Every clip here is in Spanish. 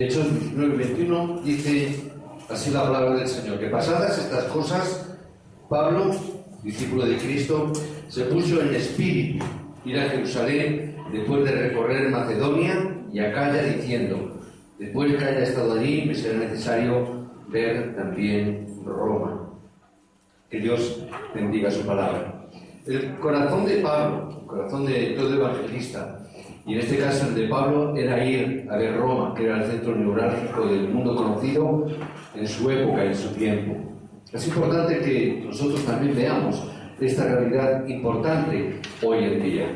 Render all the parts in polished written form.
Hechos 19:21 dice así la palabra del Señor, que pasadas estas cosas, Pablo, discípulo de Cristo, se puso en espíritu ir a Jerusalén después de recorrer Macedonia y Acaya, diciendo, después que haya estado allí, me será necesario ver también Roma. Que Dios bendiga su palabra. El corazón de Pablo, el corazón de todo evangelista, y en este caso el de Pablo, era ir a ver Roma, que era el centro neurálgico del mundo conocido en su época, en su tiempo. Es importante que nosotros también veamos esta realidad importante hoy en día.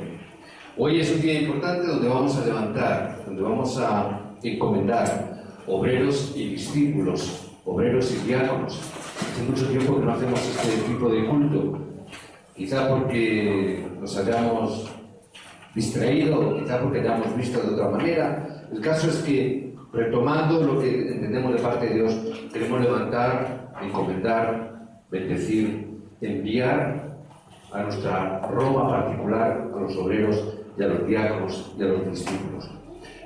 Hoy es un día importante donde vamos a levantar, donde vamos a encomendar obreros y discípulos, obreros y diáconos. Hace mucho tiempo que no hacemos este tipo de culto, quizá porque nos hayamos distraído o quizá porque hayamos visto de otra manera. El caso es que, retomando lo que entendemos de parte de Dios, queremos levantar, encomendar, bendecir, enviar a nuestra Roma particular, a los obreros y a los diáconos y a los discípulos.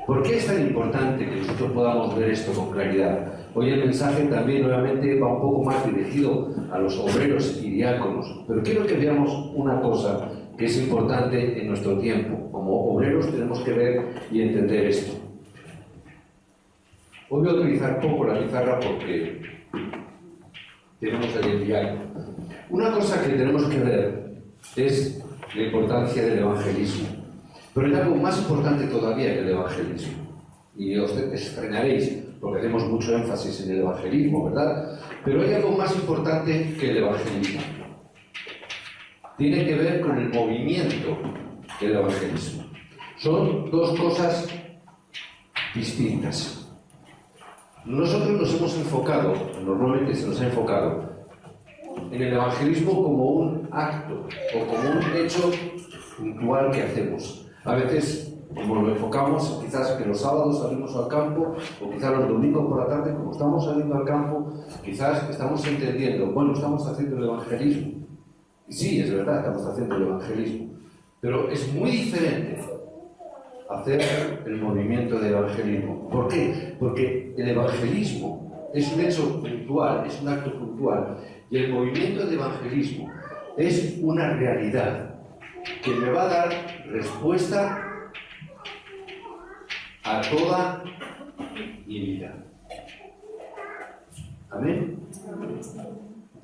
¿Por qué es tan importante que nosotros podamos ver esto con claridad? Hoy el mensaje también nuevamente va un poco más dirigido a los obreros y diáconos, pero quiero que veamos una cosa que es importante en nuestro tiempo. Como obreros tenemos que ver y entender esto. Hoy voy a utilizar poco la pizarra porque tenemos ahí el diario. Una cosa que tenemos que ver es la importancia del evangelismo. Pero hay algo más importante todavía que el evangelismo. Y os extrañaréis, porque hacemos mucho énfasis en el evangelismo, ¿verdad? Pero hay algo más importante que el evangelismo. Tiene que ver con el movimiento del evangelismo. Son dos cosas distintas. Nosotros nos hemos enfocado, normalmente se nos ha enfocado, en el evangelismo como un acto o como un hecho puntual que hacemos. A veces, como lo enfocamos, quizás que los sábados salimos al campo, o quizás los domingos por la tarde, como estamos saliendo al campo, quizás estamos entendiendo, bueno, estamos haciendo el evangelismo. Y sí, es verdad, estamos haciendo el evangelismo. Pero es muy diferente hacer el movimiento del evangelismo. ¿Por qué? Porque el evangelismo es un hecho puntual, es un acto puntual, y el movimiento del evangelismo es una realidad que me va a dar respuesta a toda mi vida. ¿Amén?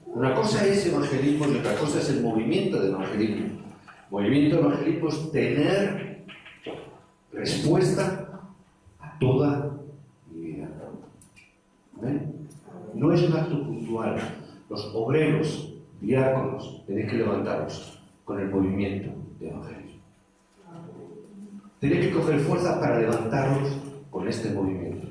Una cosa es evangelismo y otra cosa es el movimiento del evangelismo. El movimiento del evangelismo es tener respuesta a toda mi vida. ¿Amén? No es un acto puntual. Los obreros, diáconos, tenéis que levantaros con el movimiento del evangelismo. Tenéis que coger fuerza para levantaros con este movimiento.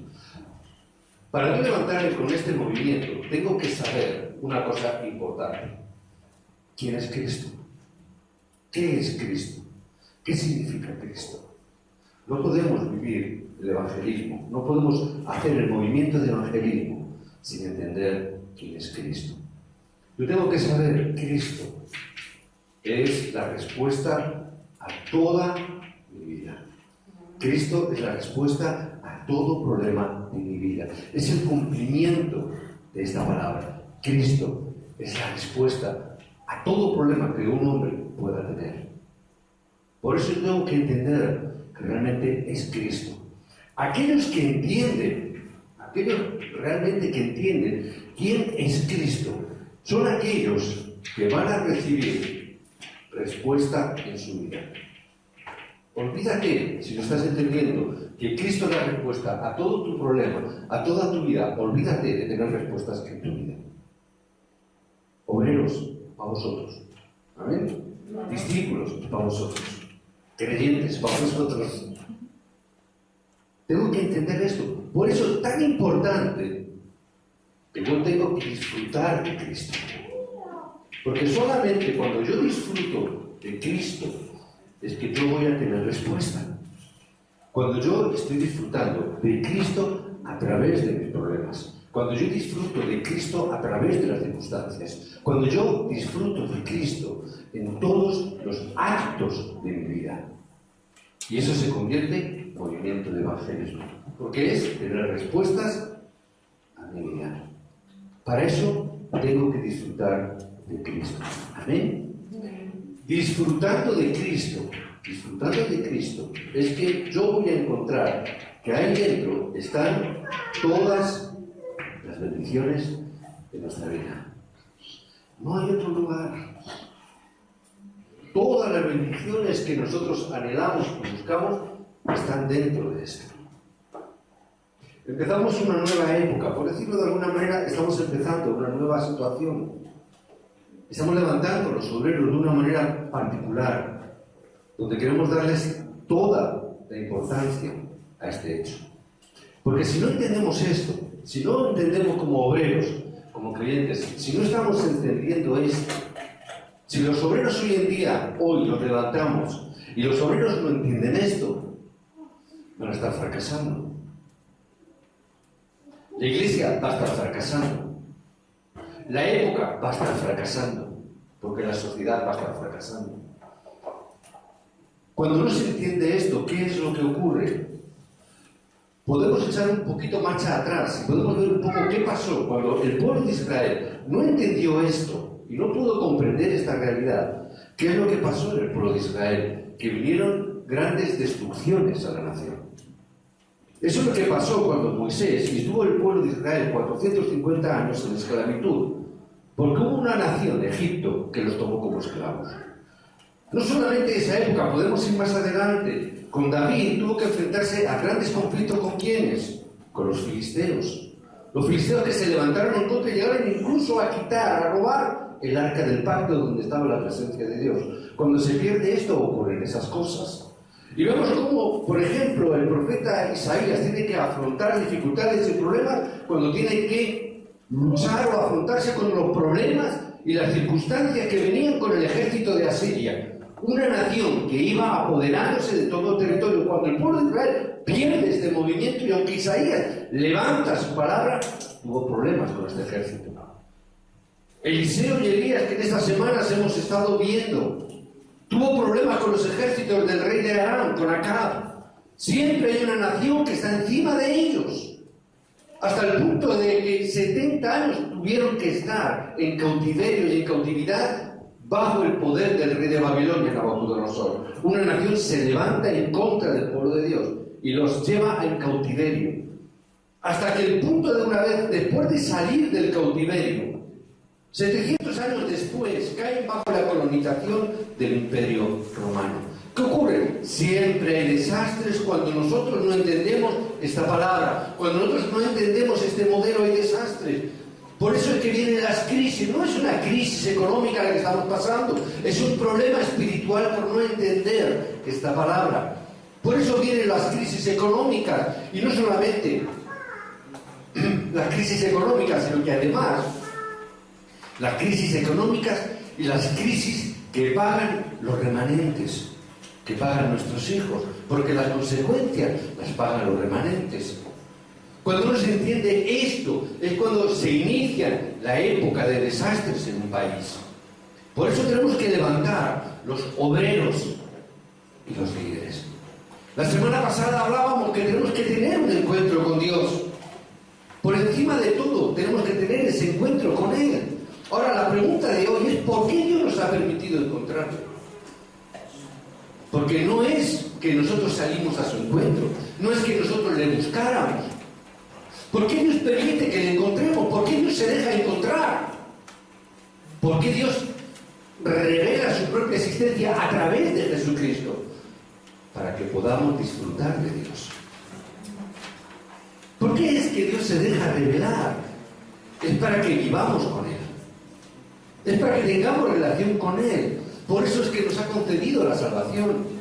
Para yo levantarme con este movimiento, tengo que saber una cosa importante. ¿Quién es Cristo? ¿Qué es Cristo? ¿Qué significa Cristo? No podemos vivir el evangelismo, no podemos hacer el movimiento del evangelismo sin entender quién es Cristo. Yo tengo que saber que Cristo es la respuesta a toda mi vida. Cristo es la respuesta a todo problema de mi vida. Es el cumplimiento de esta palabra. Cristo es la respuesta a todo problema que un hombre pueda tener. Por eso tengo que entender que realmente es Cristo. Aquellos que entienden, aquellos realmente que entienden quién es Cristo, son aquellos que van a recibir respuesta en su vida. Olvídate, si no estás entendiendo que Cristo da respuesta a todo tu problema, a toda tu vida, olvídate de tener respuestas en tu vida. Obreros, para vosotros. ¿Amén? Discípulos, para vosotros. Creyentes, para vosotros. Tengo que entender esto. Por eso es tan importante que yo tengo que disfrutar de Cristo. Porque solamente cuando yo disfruto de Cristo es que yo voy a tener respuesta. Cuando yo estoy disfrutando de Cristo a través de mis problemas, cuando yo disfruto de Cristo a través de las circunstancias, cuando yo disfruto de Cristo en todos los actos de mi vida, y eso se convierte movimiento de evangelismo, porque es tener respuestas a mi vida. Para eso tengo que disfrutar de Cristo. Amén. Disfrutando de Cristo, es que yo voy a encontrar que ahí dentro están todas las bendiciones de nuestra vida. No hay otro lugar. Todas las bendiciones que nosotros anhelamos y buscamos están dentro de esto. Empezamos una nueva época, por decirlo de alguna manera, estamos empezando una nueva situación. Estamos levantando los obreros de una manera particular, donde queremos darles toda la importancia a este hecho. Porque si no entendemos esto, si no entendemos como obreros, como creyentes, si no estamos entendiendo esto, si los obreros hoy los levantamos, y los obreros no entienden esto, van a estar fracasando. La iglesia va a estar fracasando. La época va a estar fracasando, porque la sociedad va a estar fracasando. Cuando no se entiende esto, ¿qué es lo que ocurre? Podemos echar un poquito marcha atrás y podemos ver un poco qué pasó cuando el pueblo de Israel no entendió esto y no pudo comprender esta realidad. ¿Qué es lo que pasó en el pueblo de Israel? Que vinieron grandes destrucciones a la nación. Eso es lo que pasó cuando Moisés y estuvo el pueblo de Israel 450 años en esclavitud, porque hubo una nación, Egipto, que los tomó como esclavos. No solamente esa época, podemos ir más adelante. Con David tuvo que enfrentarse a grandes conflictos. ¿Con quiénes? Con los filisteos. Los filisteos que se levantaron en contra y llegaron incluso a quitar, a robar el arca del pacto donde estaba la presencia de Dios. Cuando se pierde esto, ocurren esas cosas. Y vemos cómo, por ejemplo, el profeta Isaías tiene que afrontar dificultades y problemas cuando tiene que luchar o afrontarse con los problemas y las circunstancias que venían con el ejército de Asiria. Una nación que iba apoderándose de todo el territorio. Cuando el pueblo de Israel pierde este movimiento, y aunque Isaías levanta su palabra, tuvo problemas con este ejército. Eliseo y Elías, que en estas semanas hemos estado viendo, tuvo problemas con los ejércitos del rey de Aram, con Acab. Siempre hay una nación que está encima de ellos. Hasta el punto de que 70 años tuvieron que estar en cautiverio y en cautividad bajo el poder del rey de Babilonia, Nabucodonosor. Una nación se levanta en contra del pueblo de Dios y los lleva en cautiverio. Hasta que el punto de una vez, después de salir del cautiverio, 700 años después, caen bajo la colonización del Imperio Romano. ¿Qué ocurre? Siempre hay desastres cuando nosotros no entendemos esta palabra. Cuando nosotros no entendemos este modelo, hay desastres. Por eso es que vienen las crisis. No es una crisis económica la que estamos pasando, es un problema espiritual por no entender esta palabra. Por eso vienen las crisis económicas, y no solamente las crisis económicas, sino que además las crisis económicas y las crisis que pagan los remanentes, que pagan nuestros hijos, porque las consecuencias las pagan los remanentes. Cuando no se entiende esto, es cuando se inicia la época de desastres en un país. Por eso tenemos que levantar los obreros y los líderes. La semana pasada hablábamos que tenemos que tener un encuentro con Dios. Por encima de todo, tenemos que tener ese encuentro con Él. Ahora, la pregunta de hoy es: ¿por qué Dios nos ha permitido encontrarlo? Porque no es que nosotros salimos a su encuentro, no es que nosotros le buscáramos. ¿Por qué Dios permite que le encontremos? ¿Por qué Dios se deja encontrar? ¿Por qué Dios revela su propia existencia a través de Jesucristo? Para que podamos disfrutar de Dios. ¿Por qué es que Dios se deja revelar? Es para que vivamos con Él. Es para que tengamos relación con Él. Por eso es que nos ha concedido la salvación.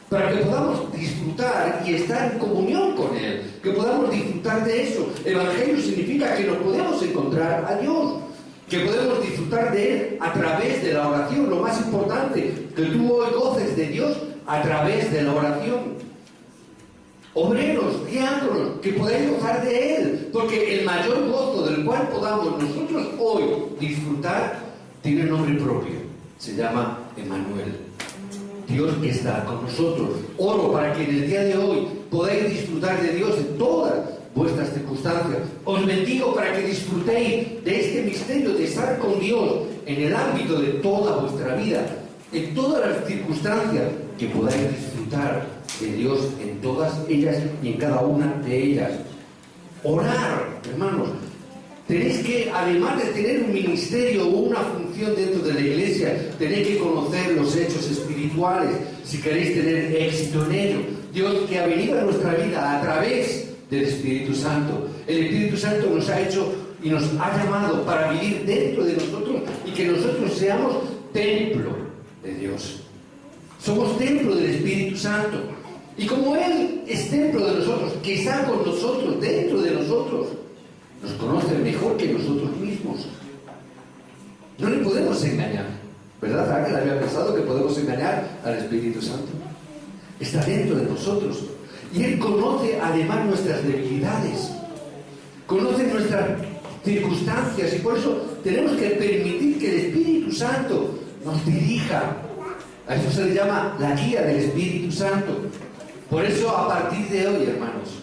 Para que podamos disfrutar y estar en comunión con Él, que podamos disfrutar de eso. Evangelio significa que nos podemos encontrar a Dios, que podemos disfrutar de Él a través de la oración. Lo más importante, que tú hoy goces de Dios a través de la oración. Obreros, diáconos, que podáis gozar de Él, porque el mayor gozo del cual podamos nosotros hoy disfrutar tiene nombre propio, se llama Emmanuel. Dios que está con nosotros. Oro para que en el día de hoy podáis disfrutar de Dios en todas vuestras circunstancias. Os bendigo para que disfrutéis de este misterio de estar con Dios en el ámbito de toda vuestra vida, en todas las circunstancias, que podáis disfrutar de Dios en todas ellas y en cada una de ellas. Orar, hermanos. Tenéis que, además de tener un ministerio o una función dentro de la iglesia, tenéis que conocer los hechos espirituales si queréis tener éxito en ello. Dios, que ha venido a nuestra vida a través del Espíritu Santo. El Espíritu Santo nos ha hecho y nos ha llamado para vivir dentro de nosotros y que nosotros seamos templo de Dios. Somos templo del Espíritu Santo. Y como Él es templo de nosotros, que está con nosotros, dentro de nosotros, nos conoce mejor que nosotros mismos. No le podemos engañar, ¿verdad? ¿Alguien había pensado que podemos engañar al Espíritu Santo? Está dentro de nosotros. Y Él conoce además nuestras debilidades, conoce nuestras circunstancias, y por eso tenemos que permitir que el Espíritu Santo nos dirija. A eso se le llama la guía del Espíritu Santo. Por eso, a partir de hoy, hermanos,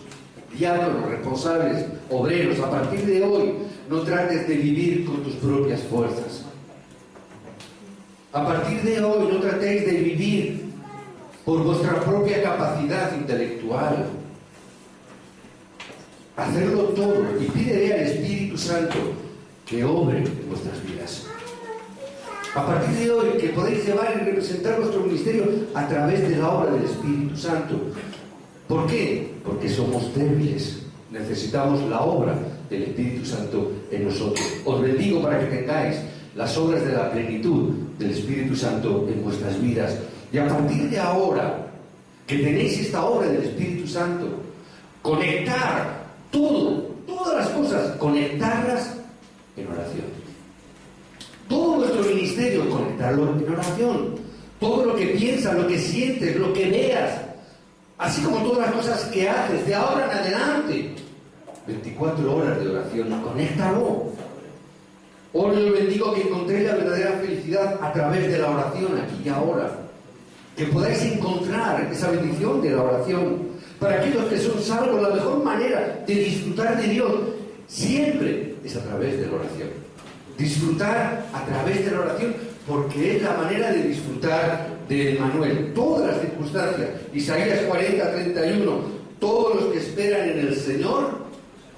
diáconos, responsables, obreros, a partir de hoy, no trates de vivir con tus propias fuerzas. A partir de hoy, no tratéis de vivir por vuestra propia capacidad intelectual. Hacerlo todo y pídele al Espíritu Santo que obre en vuestras vidas. A partir de hoy, que podéis llevar y representar vuestro ministerio a través de la obra del Espíritu Santo. ¿Por qué? Porque somos débiles. Necesitamos la obra del Espíritu Santo en nosotros. Os bendigo para que tengáis las obras de la plenitud del Espíritu Santo en vuestras vidas. Y a partir de ahora, que tenéis esta obra del Espíritu Santo, conectar todas las cosas, conectarlas en oración. Todo vuestro ministerio, conectarlo en oración. Todo lo que piensas, lo que sientes, lo que veas, así como todas las cosas que haces, de ahora en adelante, 24 horas de oración, conéctalo. Hoy os bendigo que encontréis la verdadera felicidad a través de la oración, aquí y ahora. Que podáis encontrar esa bendición de la oración. Para aquellos que son salvos, la mejor manera de disfrutar de Dios siempre es a través de la oración. Disfrutar a través de la oración, porque es la manera de disfrutar de Emmanuel. Todas las circunstancias. Isaías 40:31. Todos los que esperan en el Señor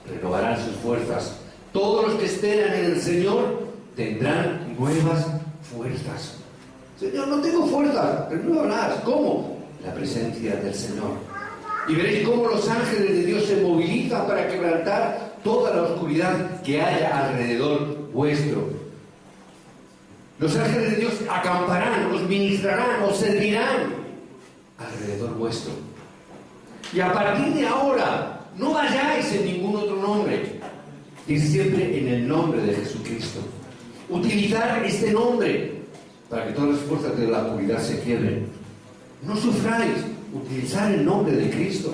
renovarán sus fuerzas. Todos los que esperan en el Señor tendrán nuevas fuerzas. Señor, no tengo fuerzas. Renuévalas. ¿Cómo? La presencia del Señor. Y veréis cómo los ángeles de Dios se movilizan para quebrantar toda la oscuridad que haya alrededor vuestro. Los ángeles de Dios acamparán, os ministrarán, os servirán alrededor vuestro. Y a partir de ahora, no vayáis en ningún otro nombre. Ir siempre en el nombre de Jesucristo. Utilizar este nombre para que todas las fuerzas de la oscuridad se quiebren. No sufráis. Utilizar el nombre de Cristo.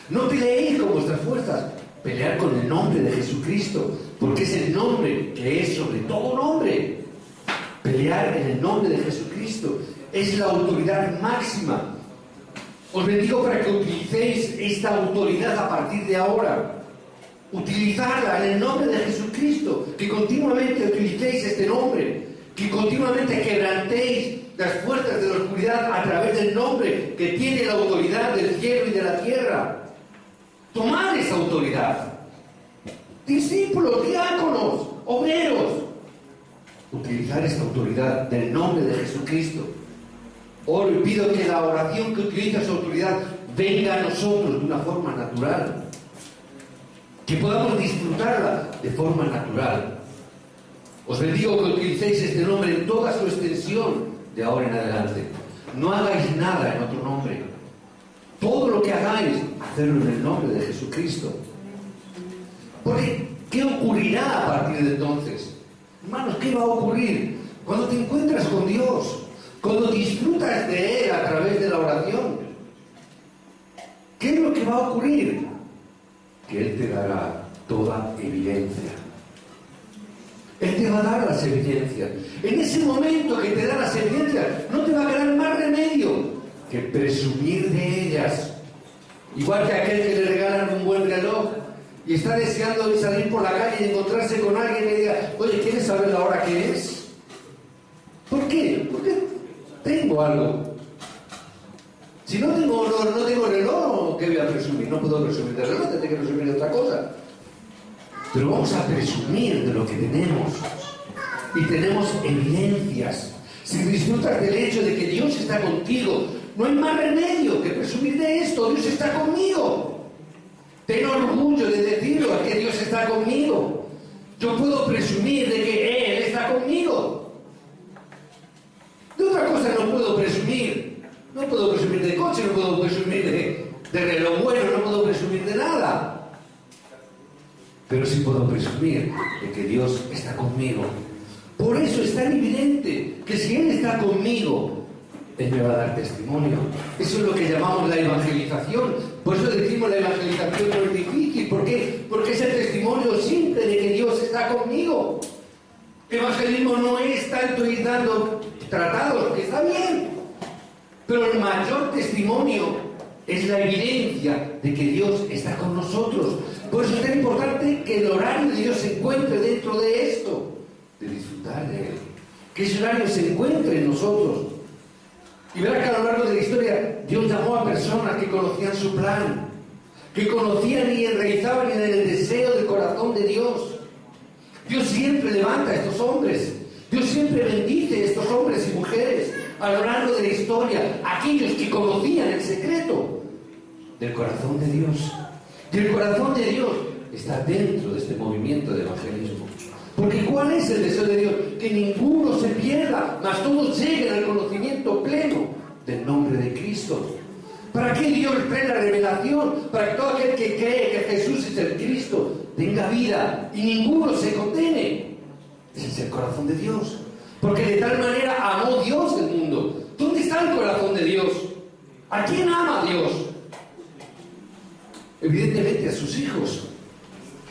No peleéis con vuestras fuerzas. Pelear con el nombre de Jesucristo, porque es el nombre que es sobre todo nombre. Pelear en el nombre de Jesucristo es la autoridad máxima. Os bendigo para que utilicéis esta autoridad a partir de ahora. Utilizarla en el nombre de Jesucristo, que continuamente utilicéis este nombre, que continuamente quebrantéis las fuerzas de la oscuridad a través del nombre que tiene la autoridad del cielo y de la tierra. Tomad esa autoridad. Discípulos, diáconos, obreros. Utilizar esta autoridad del nombre de Jesucristo. Oro y pido que la oración que utiliza esa autoridad venga a nosotros de una forma natural. Que podamos disfrutarla de forma natural. Os bendigo que utilicéis este nombre en toda su extensión de ahora en adelante. No hagáis nada en otro nombre. Todo lo que hagáis, hacerlo en el nombre de Jesucristo. Porque, ¿qué ocurrirá a partir de entonces? Hermanos, ¿qué va a ocurrir? Cuando te encuentras con Dios, cuando disfrutas de Él a través de la oración, ¿qué es lo que va a ocurrir? Que Él te dará toda evidencia. Él te va a dar las evidencias. En ese momento que te da las evidencias, no te va a quedar más remedio que presumir de ellas. Igual que aquel que le regalan un buen reloj y está deseando salir por la calle y encontrarse con alguien y le diga, oye, ¿quieres saber la hora que es? ¿Por qué? Porque tengo algo. Si no tengo reloj, ¿qué voy a presumir? No puedo presumir de reloj, tendré que presumir de otra cosa. Pero vamos a presumir de lo que tenemos. Y tenemos evidencias. Si disfrutas del hecho de que Dios está contigo, no hay más remedio que presumir de esto. Dios está conmigo. Ten orgullo de decirlo, a que Dios está conmigo. Yo puedo presumir de que Él está conmigo. De otra cosa no puedo presumir. No puedo presumir de coche, no puedo presumir de reloj bueno, no puedo presumir de nada. Pero sí puedo presumir de que Dios está conmigo. Por eso es tan evidente que si Él está conmigo, Él me va a dar testimonio. Eso es lo que llamamos la evangelización. Por eso decimos la evangelización no es difícil. ¿Por qué? Porque es el testimonio simple de que Dios está conmigo. El evangelismo no es tanto ir dando tratados, que está bien. Pero el mayor testimonio es la evidencia de que Dios está con nosotros. Por eso es tan importante que el horario de Dios se encuentre dentro de esto, de disfrutar de Él. Que ese horario se encuentre en nosotros. Y verá que a lo largo de la historia Dios llamó a personas que conocían su plan, que conocían y realizaban en el deseo del corazón de Dios. Dios siempre levanta a estos hombres. Dios siempre bendice a estos hombres y mujeres a lo largo de la historia, aquellos que conocían el secreto del corazón de Dios. Y el corazón de Dios está dentro de este movimiento de evangelismo. Porque ¿cuál es el deseo de Dios? Que ninguno se pierda, mas todos lleguen al conocimiento pleno del nombre de Cristo. ¿Para qué Dios trae la revelación? Para que todo aquel que cree que Jesús es el Cristo tenga vida y ninguno se condene. Ese es el corazón de Dios. Porque de tal manera amó Dios el mundo. ¿Dónde está el corazón de Dios? ¿A quién ama Dios? Evidentemente a sus hijos.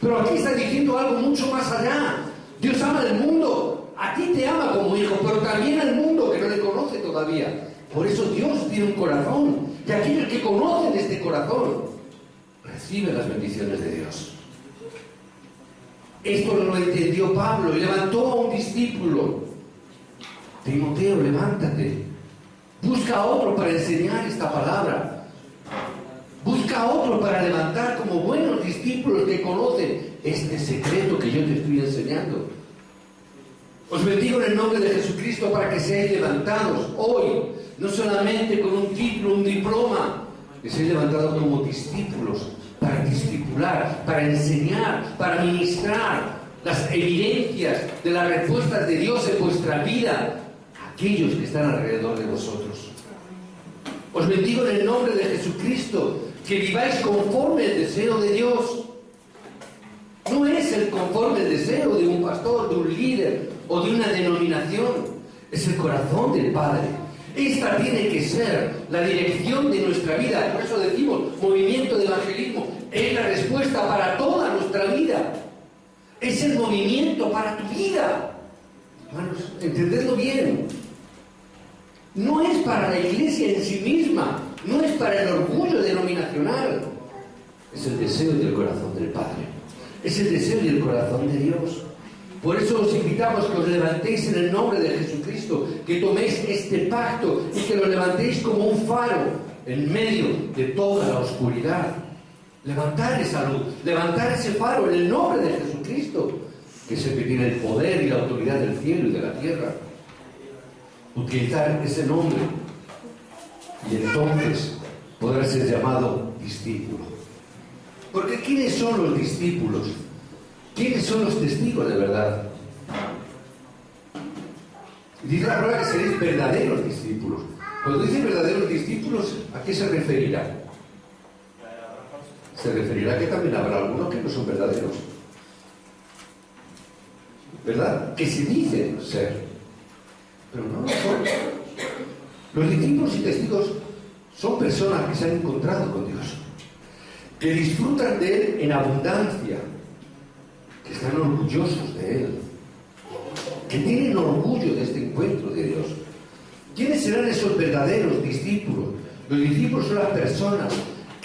Pero aquí está diciendo algo mucho más allá. Dios ama al mundo. A ti te ama como hijo, pero también al mundo que no le conoce todavía. Por eso Dios tiene un corazón. Y aquellos que conocen este corazón reciben las bendiciones de Dios. Esto lo entendió Pablo y levantó a un discípulo. Timoteo, levántate. Busca a otro para enseñar esta palabra. Busca a otro para levantar como buenos discípulos que conocen este secreto que yo te estoy enseñando. Os bendigo en el nombre de Jesucristo para que seáis levantados hoy, no solamente con un título, un diploma, que seáis levantados como discípulos, para discipular, para enseñar, para ministrar las evidencias de las respuestas de Dios en vuestra vida a aquellos que están alrededor de vosotros. Os bendigo en el nombre de Jesucristo, que viváis conforme el deseo de Dios. No es el conforme el deseo de un pastor, de un líder o de una denominación. Es el corazón del Padre. Esta tiene que ser la dirección de nuestra vida. Por eso decimos, movimiento de evangelismo es la respuesta para toda nuestra vida. Es el movimiento para tu vida. Hermanos, entendedlo bien. No es para la iglesia en sí misma, no es para el orgullo denominacional. Es el deseo y el corazón del Padre. Es el deseo y el corazón de Dios. Por eso os invitamos que os levantéis en el nombre de Jesucristo, que toméis este pacto y que lo levantéis como un faro en medio de toda la oscuridad. Levantar esa luz, levantar ese faro en el nombre de Jesucristo, que es el que tiene el poder y la autoridad del cielo y de la tierra. Utilizar ese nombre y entonces podrá ser llamado discípulo. Porque ¿quiénes son los discípulos? ¿Quiénes son los testigos de verdad? Dice la palabra que seréis verdaderos discípulos. Cuando dice verdaderos discípulos, ¿a qué se referirá? Se referirá a que también habrá algunos que no son verdaderos. ¿Verdad? Que se dicen ser, pero no lo son. Los discípulos y testigos son personas que se han encontrado con Dios, que disfrutan de Él en abundancia, que están orgullosos de Él, que tienen orgullo de este encuentro de Dios. ¿Quiénes serán esos verdaderos discípulos? Los discípulos son las personas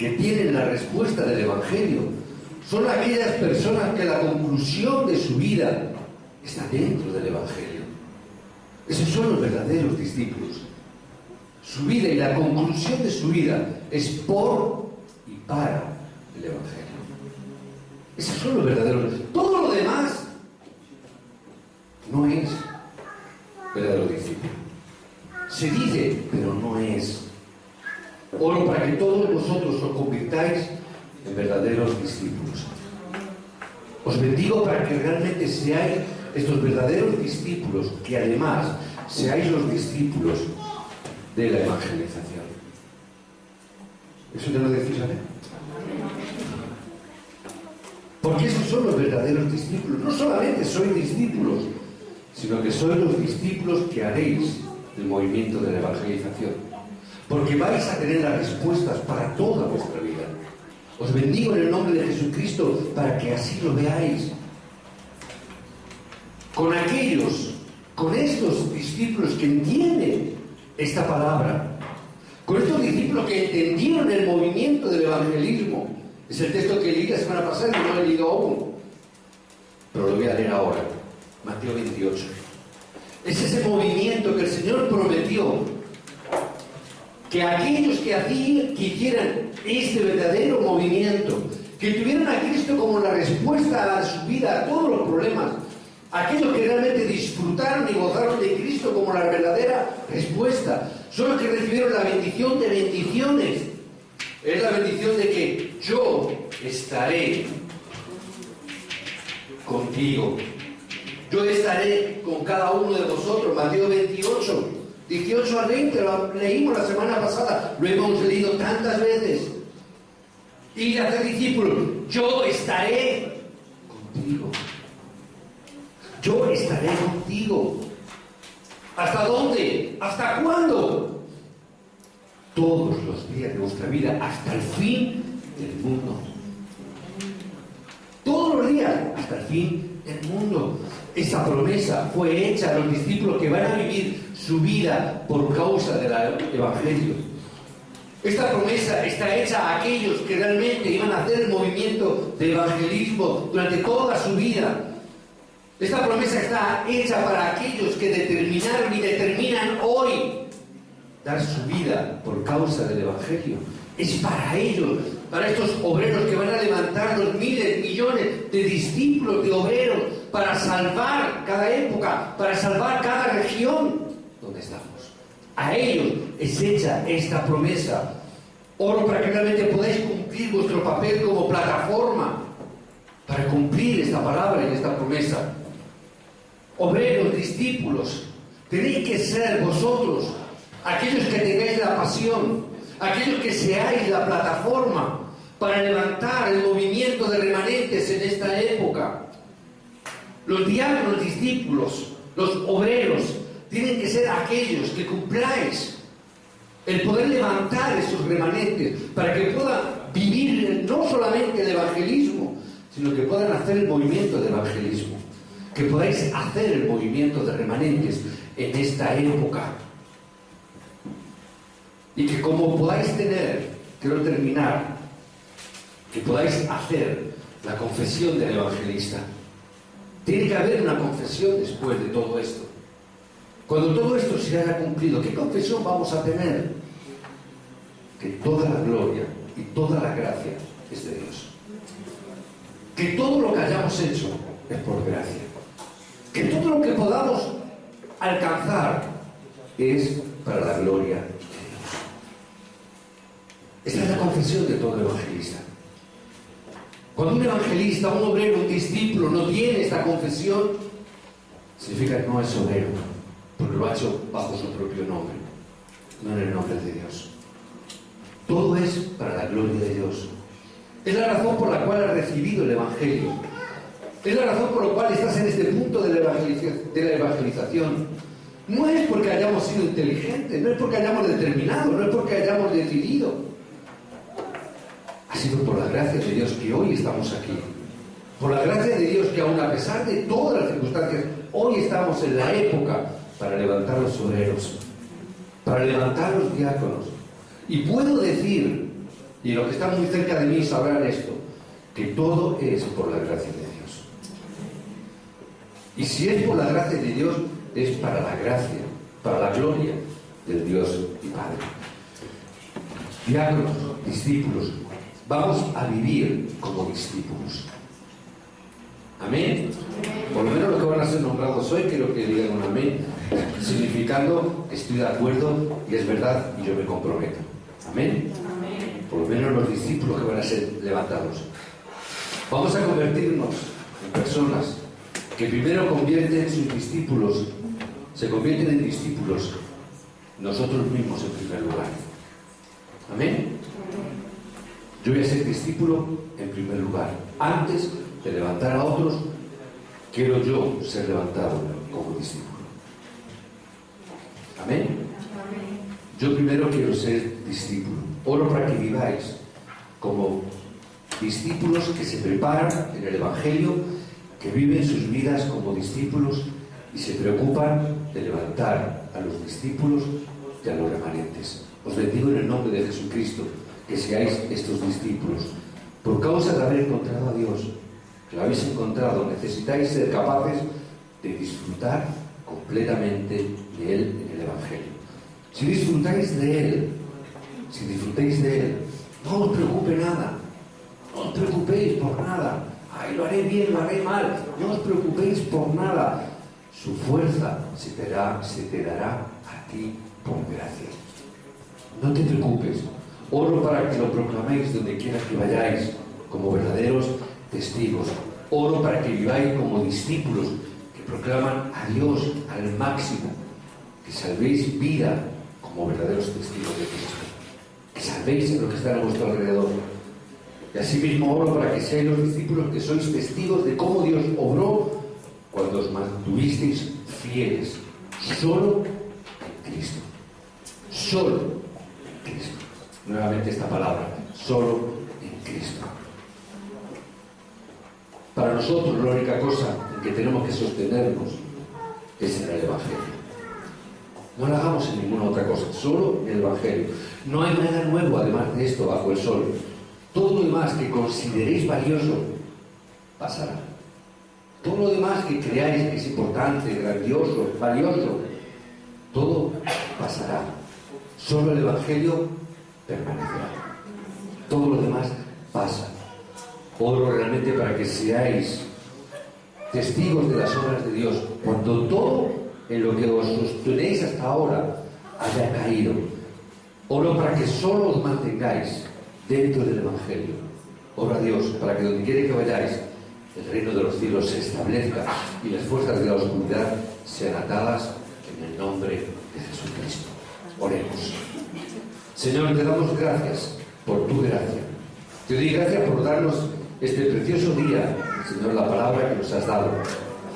que tienen la respuesta del Evangelio son aquellas personas que la conclusión de su vida está dentro del Evangelio. Esos son los verdaderos discípulos. Su vida y la conclusión de su vida es por y para el Evangelio. Esos son los verdaderos. Todo lo demás no es verdadero discípulo. Se dice, pero no es. Oro para que todos vosotros os convirtáis en verdaderos discípulos. Os bendigo para que realmente seáis estos verdaderos discípulos, que además seáis los discípulos de la evangelización. ¿Eso te lo decís a mí? Porque esos son los verdaderos discípulos. No solamente sois discípulos, sino que sois los discípulos que haréis el movimiento de la evangelización. Porque vais a tener las respuestas para toda vuestra vida. Os bendigo en el nombre de Jesucristo para que así lo veáis. Con aquellos, con estos discípulos que entienden esta palabra, con estos discípulos que entendieron el movimiento del evangelismo. Es el texto que leí la semana pasada y no lo he leído aún, pero lo voy a leer ahora. Mateo 28. Es ese movimiento que el Señor prometió, que aquellos que hicieran este verdadero movimiento, que tuvieran a Cristo como la respuesta a su vida, a todos los problemas, aquellos que realmente disfrutaron y gozaron de Cristo como la verdadera respuesta, son los que recibieron la bendición de bendiciones. Es la bendición de que yo estaré contigo. Yo estaré con cada uno de vosotros. Mateo 28, 18 al 20, lo leímos la semana pasada, lo hemos leído tantas veces. Y a hacer discípulos, yo estaré contigo. Yo estaré contigo. ¿Hasta dónde? ¿Hasta cuándo? Todos los días de vuestra vida, hasta el fin del mundo. Todos los días, hasta el fin del mundo. Esa promesa fue hecha a los discípulos que van a vivir su vida por causa del Evangelio. Esta promesa está hecha a aquellos que realmente iban a hacer el movimiento de evangelismo durante toda su vida. Esta promesa está hecha para aquellos que determinaron y determinan hoy dar su vida por causa del Evangelio. Es para ellos, para estos obreros que van a levantar los miles, millones de discípulos, de obreros, para salvar cada época, para salvar cada región donde estamos. A ellos es hecha esta promesa. Oro para que realmente podáis cumplir vuestro papel como plataforma para cumplir esta palabra y esta promesa. Obreros, discípulos, tenéis que ser vosotros aquellos que tengáis la pasión, aquellos que seáis la plataforma para levantar el movimiento de remanentes en esta época. Los diáconos, discípulos, los obreros, tienen que ser aquellos que cumpláis el poder levantar esos remanentes para que puedan vivir no solamente el evangelismo, sino que puedan hacer el movimiento del evangelismo, que podáis hacer el movimiento de remanentes en esta época. Y que como podáis tener, quiero terminar, que podáis hacer la confesión del evangelista. Tiene que haber una confesión después de todo esto. Cuando todo esto se haya cumplido, ¿qué confesión vamos a tener? Que toda la gloria y toda la gracia es de Dios. Que todo lo que hayamos hecho es por gracia. Que todo lo que podamos alcanzar es para la gloria de Dios. Esta es la confesión de todo evangelista. Cuando un evangelista, un obrero, un discípulo no tiene esta confesión, significa que no es obrero, porque lo ha hecho bajo su propio nombre, no en el nombre de Dios. Todo es para la gloria de Dios. Es la razón por la cual has recibido el Evangelio. Es la razón por la cual estás en este punto de la evangelización. No es porque hayamos sido inteligentes, no es porque hayamos determinado, no es porque hayamos decidido. Ha sido por la gracia de Dios que hoy estamos aquí. Por la gracia de Dios que aun a pesar de todas las circunstancias, hoy estamos en la época para levantar los obreros, para levantar los diáconos. Y puedo decir Y los que están muy cerca de mí sabrán esto, que todo es por la gracia de Dios. Y si es por la gracia de Dios, es para la gracia, para la gloria del Dios y Padre. Diáconos, discípulos, vamos a vivir como discípulos. Amén. Por lo menos los que van a ser nombrados hoy, quiero que digan un amén, significando que estoy de acuerdo y es verdad y yo me comprometo. Amén. Por lo menos los discípulos que van a ser levantados. Vamos a convertirnos en personas que primero convierten sus discípulos, se convierten en discípulos nosotros mismos en primer lugar. Amén. Yo voy a ser discípulo en primer lugar. Antes de levantar a otros, quiero yo ser levantado como discípulo. Amén. Yo primero quiero ser discípulo. Oro para que viváis como discípulos que se preparan en el Evangelio, que viven sus vidas como discípulos y se preocupan de levantar a los discípulos y a los remanentes. Os bendigo en el nombre de Jesucristo, que seáis estos discípulos. Por causa de haber encontrado a Dios, que lo habéis encontrado, necesitáis ser capaces de disfrutar completamente de Él en el Evangelio. Si disfrutáis de Él, no os preocupe nada, no os preocupéis por nada. Ay, lo haré bien, lo haré mal, no os preocupéis por nada. Su fuerza se te dará a ti por gracia. No te preocupes. Oro para que lo proclaméis donde quiera que vayáis, como verdaderos testigos. Oro para que viváis como discípulos que proclaman a Dios al máximo, que salvéis vida como verdaderos testigos de Cristo, que salvéis a los que están a vuestro alrededor. Y asimismo oro para que seáis los discípulos que sois testigos de cómo Dios obró cuando os mantuvisteis fieles, solo en Cristo. Solo en Cristo. Nuevamente esta palabra, solo en Cristo. Para nosotros la única cosa en que tenemos que sostenernos es en el Evangelio. No lo hagamos en ninguna otra cosa, solo en el Evangelio. No hay nada nuevo además de esto bajo el sol. Todo lo demás que consideréis valioso pasará. Todo lo demás que creáis que es importante, grandioso, valioso, todo pasará. Solo el Evangelio permanecerá. Todo lo demás pasa. Oro realmente para que seáis testigos de las obras de Dios cuando todo en lo que os sostenéis hasta ahora haya caído. Oro para que solo os mantengáis dentro del Evangelio. Oro a Dios para que donde quiera que vayáis el reino de los cielos se establezca y las fuerzas de la oscuridad sean atadas en el nombre de Jesucristo. Oremos. Señor, te damos gracias por tu gracia. Te doy gracias por darnos este precioso día, Señor, la palabra que nos has dado.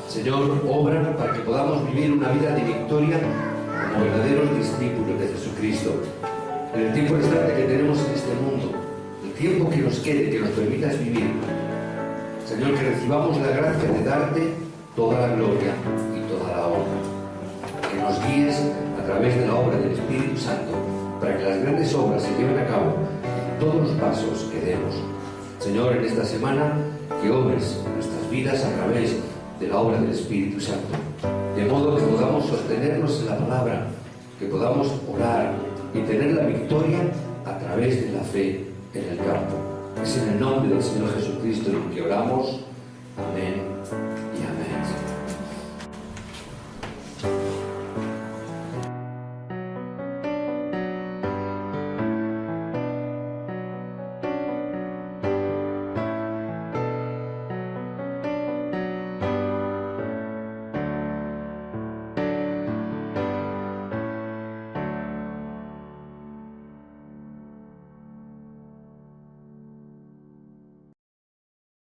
Señor, obra para que podamos vivir una vida de victoria como verdaderos discípulos de Jesucristo. En el tiempo restante que tenemos en este mundo, el tiempo que nos quede, que nos permitas vivir, Señor, que recibamos la gracia de darte toda la gloria y toda la honra. Que nos guíes a través de la obra del Espíritu Santo para que las grandes obras se lleven a cabo en todos los pasos que demos. Señor, en esta semana, que obres en nuestras vidas a través de la obra del Espíritu Santo, de modo que podamos sostenernos en la palabra, que podamos orar y tener la victoria a través de la fe en el campo. Es en el nombre del Señor Jesucristo en el que oramos. Amén.